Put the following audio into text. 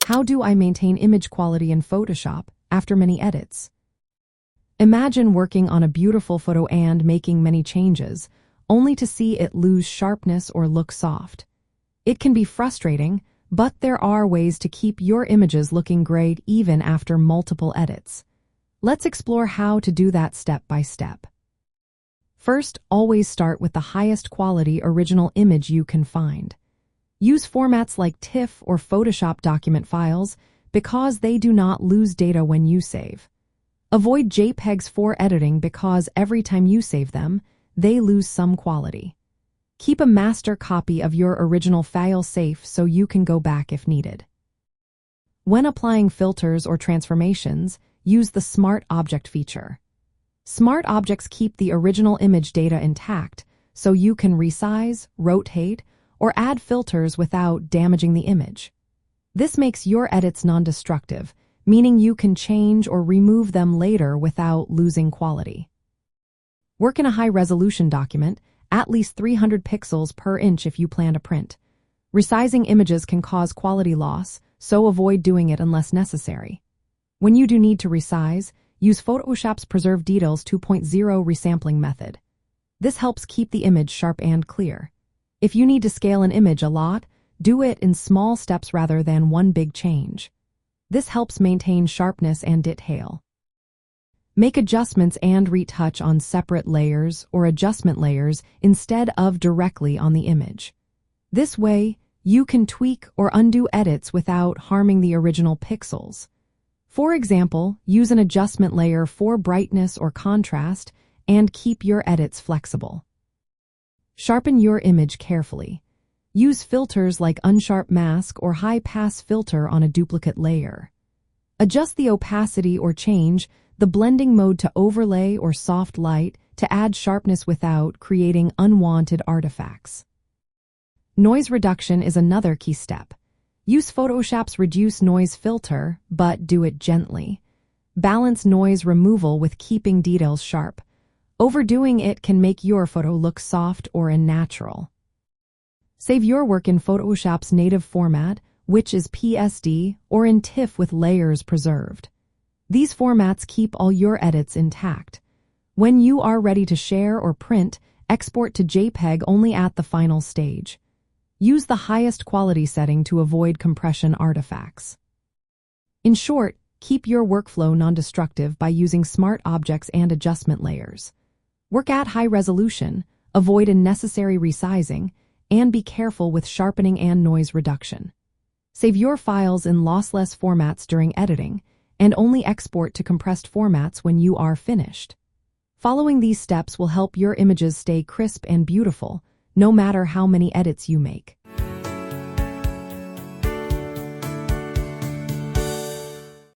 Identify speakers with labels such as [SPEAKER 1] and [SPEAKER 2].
[SPEAKER 1] How do I maintain image quality in Photoshop after many edits? Imagine working on a beautiful photo and making many changes, only to see it lose sharpness or look soft. It can be frustrating, but there are ways to keep your images looking great even after multiple edits. Let's explore how to do that step by step. First, always start with the highest quality original image you can find. Use formats like TIFF or Photoshop document files because they do not lose data when you save. Avoid JPEGs for editing because every time you save them, they lose some quality. Keep a master copy of your original file safe so you can go back if needed. When applying filters or transformations, use the Smart Object feature. Smart Objects keep the original image data intact, so you can resize, rotate, or add filters without damaging the image. This makes your edits non-destructive, meaning you can change or remove them later without losing quality. Work in a high-resolution document, at least 300 pixels per inch if you plan to print. Resizing images can cause quality loss, so avoid doing it unless necessary. When you do need to resize, use Photoshop's Preserve Details 2.0 resampling method. This helps keep the image sharp and clear. If you need to scale an image a lot, do it in small steps rather than one big change. This helps maintain sharpness and detail. Make adjustments and retouch on separate layers or adjustment layers instead of directly on the image. This way, you can tweak or undo edits without harming the original pixels. For example, use an adjustment layer for brightness or contrast and keep your edits flexible. Sharpen your image carefully. Use filters like Unsharp Mask or High Pass Filter on a duplicate layer. Adjust the opacity or change the blending mode to overlay or soft light to add sharpness without creating unwanted artifacts. Noise reduction is another key step. Use Photoshop's Reduce Noise filter, but do it gently. Balance noise removal with keeping details sharp. Overdoing it can make your photo look soft or unnatural. Save your work in Photoshop's native format, which is PSD, or in TIFF with layers preserved. These formats keep all your edits intact. When you are ready to share or print, export to JPEG only at the final stage. Use the highest quality setting to avoid compression artifacts. In short, keep your workflow non-destructive by using smart objects and adjustment layers. Work at high resolution, avoid unnecessary resizing, and be careful with sharpening and noise reduction. Save your files in lossless formats during editing, and only export to compressed formats when you are finished. Following these steps will help your images stay crisp and beautiful, no matter how many edits you make.